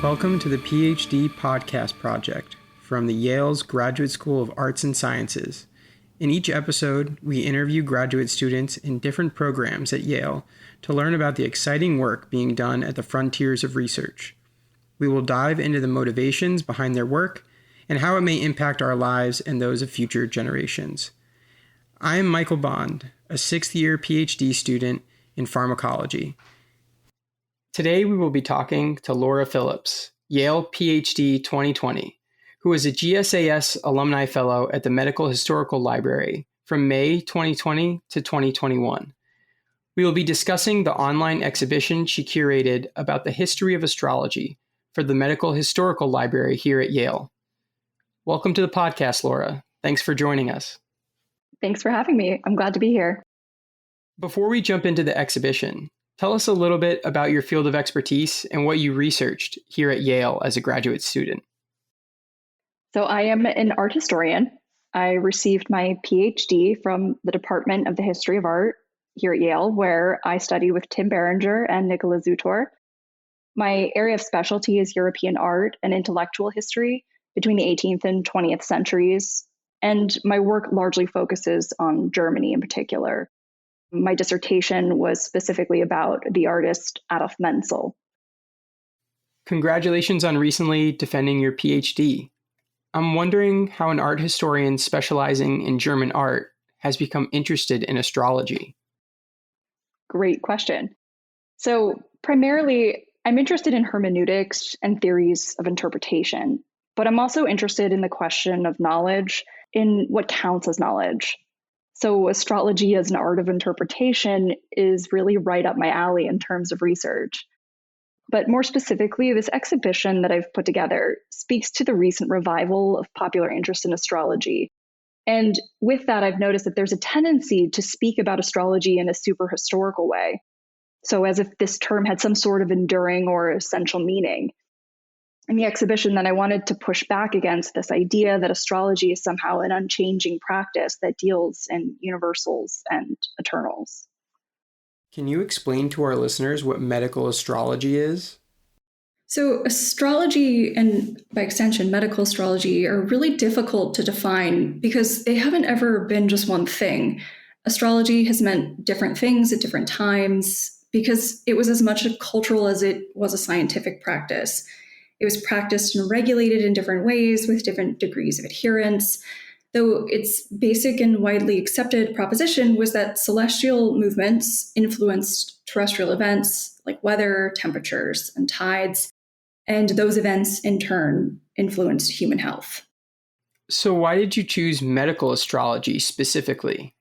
Welcome to the Ph.D. podcast project from the Yale's Graduate School of Arts and Sciences. In each episode, we interview graduate students in different programs at Yale to learn about the exciting work being done at the frontiers of research. We will dive into the motivations behind their work and how it may impact our lives and those of future generations. I am Michael Bond, a sixth-year Ph.D. student in pharmacology. Today, we will be talking to Laura Phillips, Yale Ph.D. 2020, who is a GSAS Alumni Fellow at the Medical Historical Library from May 2020 to 2021. We will be discussing the online exhibition she curated about the history of astrology for the Medical Historical Library here at Yale. Welcome to the podcast, Laura. Thanks for joining us. Thanks for having me. I'm glad to be here. Before we jump into the exhibition, tell us a little bit about your field of expertise and what you researched here at Yale as a graduate student. So I am an art historian. I received my PhD from the Department of the History of Art here at Yale, where I studied with Tim Berenger and Nicola Zutor. My area of specialty is European art and intellectual history between the 18th and 20th centuries, and my work largely focuses on Germany in particular. My dissertation was specifically about the artist Adolf Menzel. Congratulations on recently defending your PhD. I'm wondering how an art historian specializing in German art has become interested in astrology. Great question. So primarily, I'm interested in hermeneutics and theories of interpretation, but I'm also interested in the question of knowledge, in what counts as knowledge. So astrology as an art of interpretation is really right up my alley in terms of research. But more specifically, this exhibition that I've put together speaks to the recent revival of popular interest in astrology. And with that, I've noticed that there's a tendency to speak about astrology in a super historical way. So as if this term had some sort of enduring or essential meaning. In the exhibition, then I wanted to push back against this idea that astrology is somehow an unchanging practice that deals in universals and eternals. Can you explain to our listeners what medical astrology is? So astrology and by extension, medical astrology are really difficult to define because they haven't ever been just one thing. Astrology has meant different things at different times because it was as much a cultural as it was a scientific practice. It was practiced and regulated in different ways with different degrees of adherence, though its basic and widely accepted proposition was that celestial movements influenced terrestrial events like weather, temperatures, and tides, and those events in turn influenced human health. So why did you choose medical astrology specifically?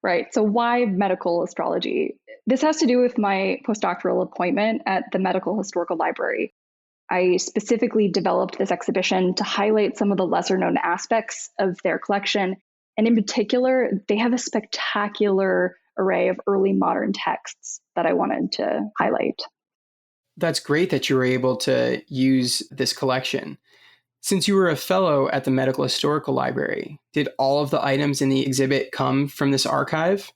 Right. So why medical astrology? This has to do with my postdoctoral appointment at the Medical Historical Library. I specifically developed this exhibition to highlight some of the lesser known aspects of their collection. And in particular, they have a spectacular array of early modern texts that I wanted to highlight. That's great that you were able to use this collection. Since you were a fellow at the Medical Historical Library, did all of the items in the exhibit come from this archive?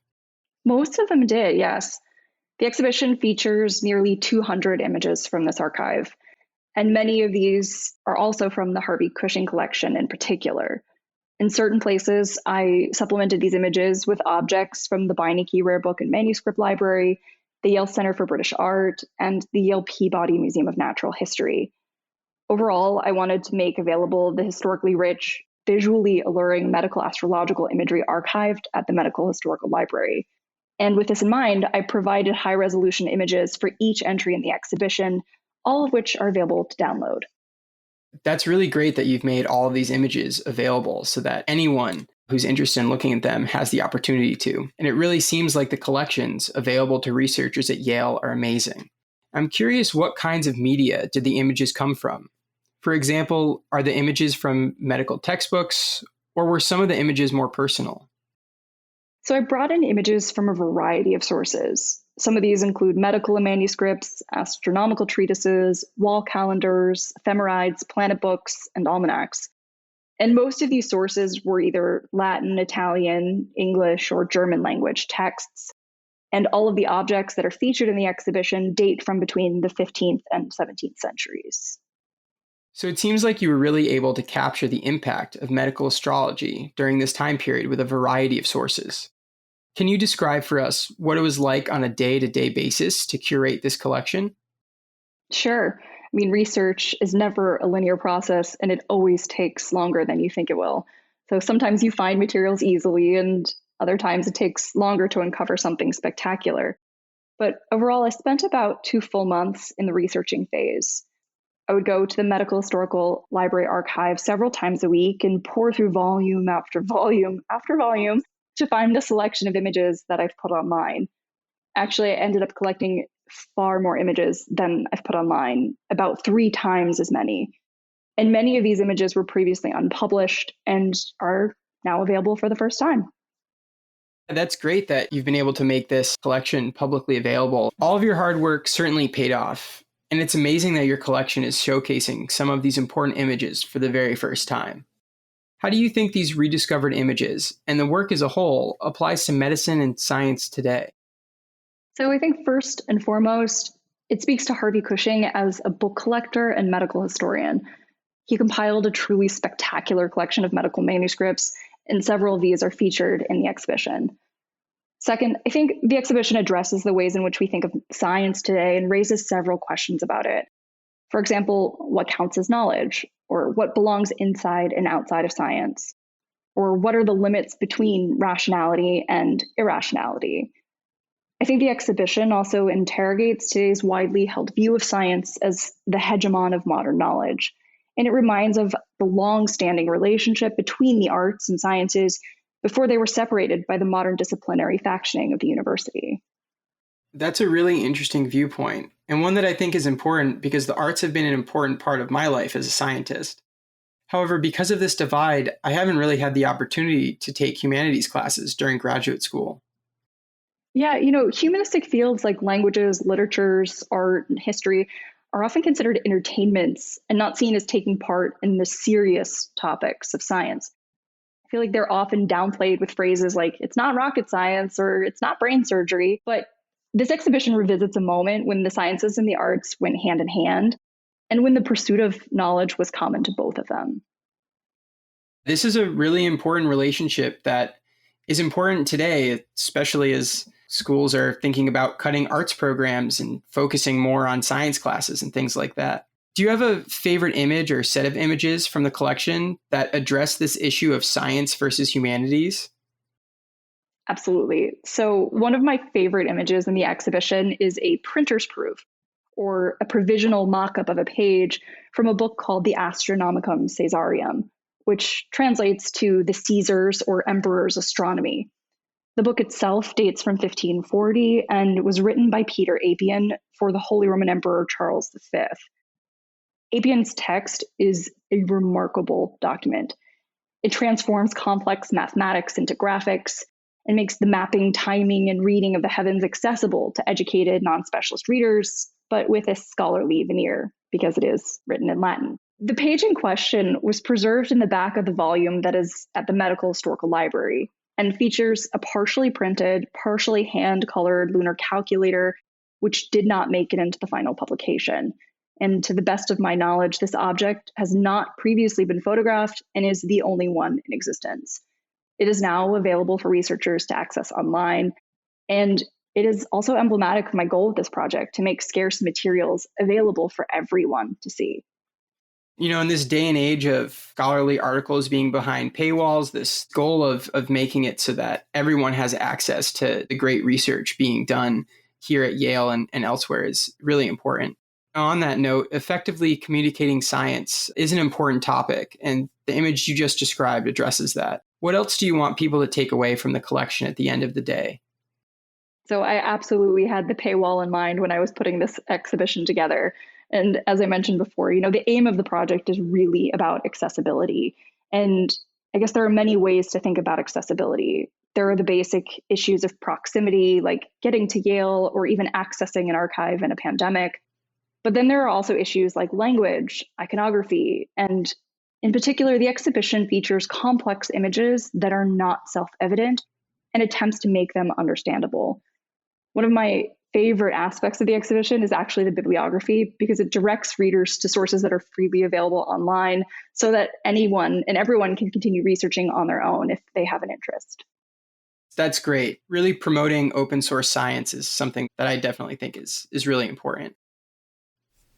Most of them did, yes. The exhibition features nearly 200 images from this archive. And many of these are also from the Harvey Cushing collection in particular. In certain places, I supplemented these images with objects from the Beinecke Rare Book and Manuscript Library, the Yale Center for British Art, and the Yale Peabody Museum of Natural History. Overall, I wanted to make available the historically rich, visually alluring medical astrological imagery archived at the Medical Historical Library. And with this in mind, I provided high-resolution images for each entry in the exhibition, all of which are available to download. That's really great that you've made all of these images available so that anyone who's interested in looking at them has the opportunity to. And it really seems like the collections available to researchers at Yale are amazing. I'm curious, what kinds of media did the images come from? For example, are the images from medical textbooks, or were some of the images more personal? So I brought in images from a variety of sources. Some of these include medical manuscripts, astronomical treatises, wall calendars, ephemerides, planet books, and almanacs. And most of these sources were either Latin, Italian, English, or German language texts. And all of the objects that are featured in the exhibition date from between the 15th and 17th centuries. So it seems like you were really able to capture the impact of medical astrology during this time period with a variety of sources. Can you describe for us what it was like on a day-to-day basis to curate this collection? Sure. I mean, research is never a linear process and it always takes longer than you think it will. So sometimes you find materials easily, and other times it takes longer to uncover something spectacular. But overall, I spent about 2 full months in the researching phase. I would go to the Medical Historical Library archive several times a week and pour through volume after volume after volume to find a selection of images that I've put online. Actually, I ended up collecting far more images than I've put online, about 3 times as many. And many of these images were previously unpublished and are now available for the first time. That's great that you've been able to make this collection publicly available. All of your hard work certainly paid off, and it's amazing that your collection is showcasing some of these important images for the very first time. How do you think these rediscovered images and the work as a whole applies to medicine and science today? So I think first and foremost, it speaks to Harvey Cushing as a book collector and medical historian. He compiled a truly spectacular collection of medical manuscripts, and several of these are featured in the exhibition. Second, I think the exhibition addresses the ways in which we think of science today and raises several questions about it. For example, what counts as knowledge, or what belongs inside and outside of science, or what are the limits between rationality and irrationality. I think the exhibition also interrogates today's widely held view of science as the hegemon of modern knowledge. And it reminds of the long-standing relationship between the arts and sciences before they were separated by the modern disciplinary factioning of the university. That's a really interesting viewpoint, and one that I think is important because the arts have been an important part of my life as a scientist. However, because of this divide, I haven't really had the opportunity to take humanities classes during graduate school. Yeah, humanistic fields like languages, literatures, art, and history are often considered entertainments and not seen as taking part in the serious topics of science. I feel like they're often downplayed with phrases like, it's not rocket science or it's not brain surgery. But this exhibition revisits a moment when the sciences and the arts went hand in hand, and when the pursuit of knowledge was common to both of them. This is a really important relationship that is important today, especially as schools are thinking about cutting arts programs and focusing more on science classes and things like that. Do you have a favorite image or set of images from the collection that address this issue of science versus humanities? Absolutely. So, one of my favorite images in the exhibition is a printer's proof, or a provisional mock up of a page from a book called the Astronomicum Caesarium, which translates to the Caesars or Emperor's Astronomy. The book itself dates from 1540 and was written by Peter Apian for the Holy Roman Emperor Charles V. Apian's text is a remarkable document. It transforms complex mathematics into graphics and makes the mapping, timing, and reading of the heavens accessible to educated, non-specialist readers, but with a scholarly veneer, because it is written in Latin. The page in question was preserved in the back of the volume that is at the Medical Historical Library and features a partially printed, partially hand-colored lunar calculator, which did not make it into the final publication. And to the best of my knowledge, this object has not previously been photographed and is the only one in existence. It is now available for researchers to access online, and it is also emblematic of my goal with this project to make scarce materials available for everyone to see. In this day and age of scholarly articles being behind paywalls, this goal of making it so that everyone has access to the great research being done here at Yale and elsewhere is really important. On that note, effectively communicating science is an important topic, and the image you just described addresses that. What else do you want people to take away from the collection at the end of the day? So I absolutely had the paywall in mind when I was putting this exhibition together. And as I mentioned before, the aim of the project is really about accessibility. And I guess there are many ways to think about accessibility. There are the basic issues of proximity, like getting to Yale or even accessing an archive in a pandemic. But then there are also issues like language, iconography, and in particular, the exhibition features complex images that are not self-evident and attempts to make them understandable. One of my favorite aspects of the exhibition is actually the bibliography, because it directs readers to sources that are freely available online so that anyone and everyone can continue researching on their own if they have an interest. That's great. Really promoting open source science is something that I definitely think is really important.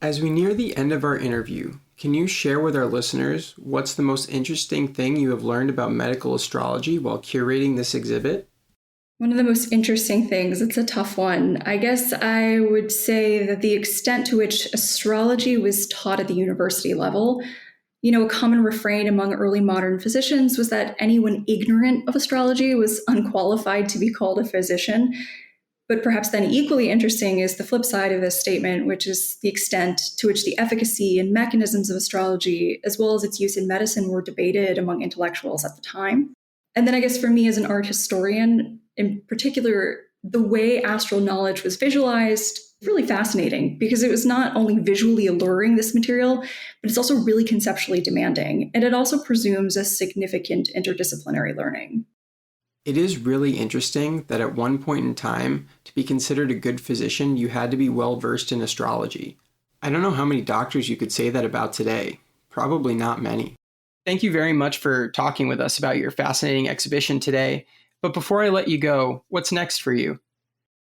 As we near the end of our interview, can you share with our listeners what's the most interesting thing you have learned about medical astrology while curating this exhibit? One of the most interesting things, it's a tough one. I guess I would say that the extent to which astrology was taught at the university level, a common refrain among early modern physicians was that anyone ignorant of astrology was unqualified to be called a physician. But perhaps then equally interesting is the flip side of this statement, which is the extent to which the efficacy and mechanisms of astrology, as well as its use in medicine, were debated among intellectuals at the time. And then I guess for me as an art historian, in particular, the way astral knowledge was visualized, really fascinating, because it was not only visually alluring, this material, but it's also really conceptually demanding. And it also presumes a significant interdisciplinary learning. It is really interesting that at one point in time, to be considered a good physician, you had to be well-versed in astrology. I don't know how many doctors you could say that about today. Probably not many. Thank you very much for talking with us about your fascinating exhibition today. But before I let you go, what's next for you?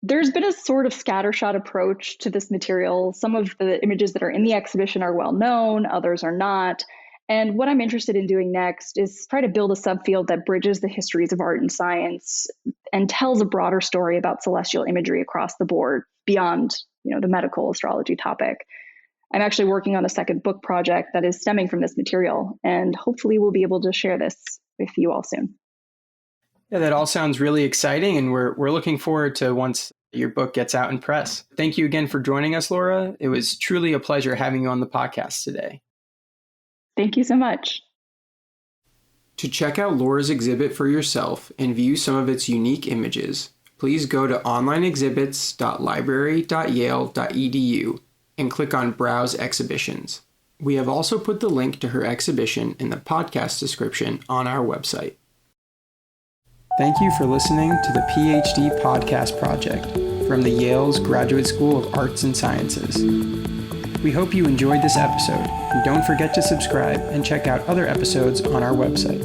There's been a sort of scattershot approach to this material. Some of the images that are in the exhibition are well known, others are not. And what I'm interested in doing next is try to build a subfield that bridges the histories of art and science and tells a broader story about celestial imagery across the board beyond, the medical astrology topic. I'm actually working on a second book project that is stemming from this material, and hopefully we'll be able to share this with you all soon. Yeah, that all sounds really exciting, and we're looking forward to once your book gets out in press. Thank you again for joining us, Laura. It was truly a pleasure having you on the podcast today. Thank you so much. To check out Laura's exhibit for yourself and view some of its unique images, please go to onlineexhibits.library.yale.edu and click on Browse Exhibitions. We have also put the link to her exhibition in the podcast description on our website. Thank you for listening to the Ph.D. podcast project from the Yale's Graduate School of Arts and Sciences. We hope you enjoyed this episode, and don't forget to subscribe and check out other episodes on our website.